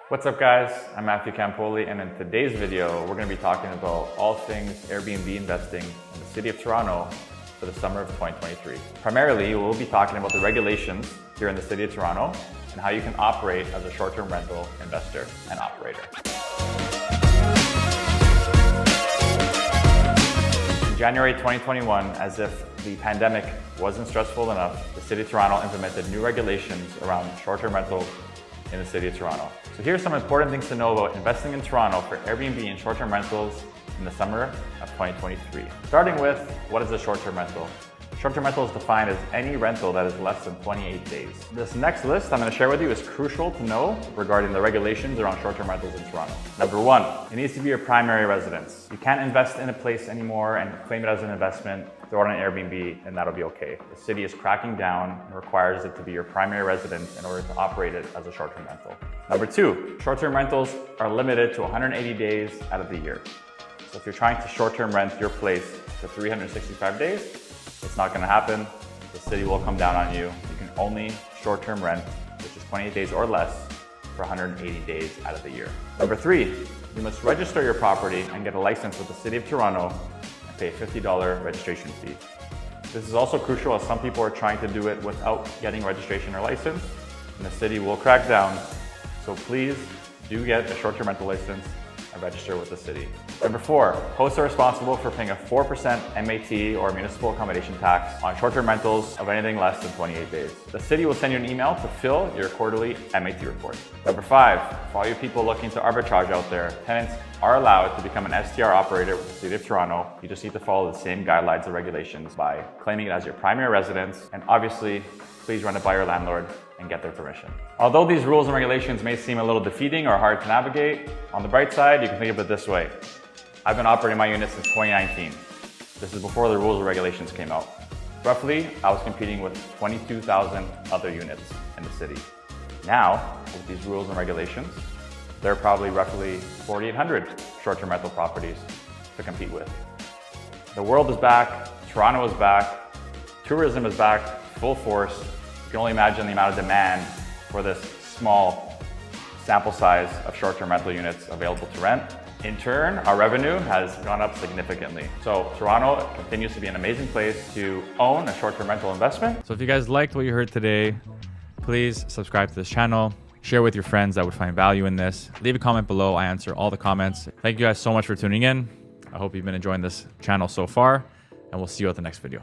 What's up guys, I'm Matthew Campoli, and in today's video, we're going to be talking about all things Airbnb investing in the city of Toronto for the summer of 2023. Primarily, we'll be talking about the regulations here in the city of Toronto and how you can operate as a short-term rental investor and operator. In January 2021, as if the pandemic wasn't stressful enough, the city of Toronto implemented new regulations around short-term rentals in the city of Toronto. So here's some important things to know about investing in Toronto for Airbnb and short-term rentals in the summer of 2023. Starting with, what is a short-term rental? Short-term rental is defined as any rental that is less than 28 days. This next list I'm going to share with you is crucial to know regarding the regulations around short-term rentals in Toronto. Number one, it needs to be your primary residence. You can't invest in a place anymore and claim it as an investment, throw it on Airbnb, and that'll be okay. The city is cracking down and requires it to be your primary residence in order to operate it as a short-term rental. Number two, short-term rentals are limited to 180 days out of the year. So if you're trying to short-term rent your place for 365 days, it's not going to happen. The city will come down on you. You can only short-term rent, which is 28 days or less, for 180 days out of the year. Number three, you must register your property and get a license with the city of Toronto and pay a $50 registration fee. This is also crucial as some people are trying to do it without getting registration or license, and the city will crack down. So please do get a short-term rental license and register with the city. Number four, hosts are responsible for paying a 4% MAT or municipal accommodation tax on short-term rentals of anything less than 28 days. The city will send you an email to fill your quarterly MAT report. Number five, for all you people looking to arbitrage out there, tenants are allowed to become an STR operator with the city of Toronto. You just need to follow the same guidelines and regulations by claiming it as your primary residence, and obviously, please run it by your landlord and get their permission. Although these rules and regulations may seem a little defeating or hard to navigate, on the bright side, you can think of it this way. I've been operating my unit since 2019. This is before the rules and regulations came out. Roughly, I was competing with 22,000 other units in the city. Now, with these rules and regulations, there are probably roughly 4,800 short-term rental properties to compete with. The world is back, Toronto is back, tourism is back, full force. You can only imagine the amount of demand for this small sample size of short-term rental units available to rent. In turn, our revenue has gone up significantly. So Toronto continues to be an amazing place to own a short-term rental investment. So if you guys liked what you heard today, please subscribe to this channel, share with your friends that would find value in this. Leave a comment below. I answer all the comments. Thank you guys so much for tuning in. I hope you've been enjoying this channel so far, and we'll see you at the next video.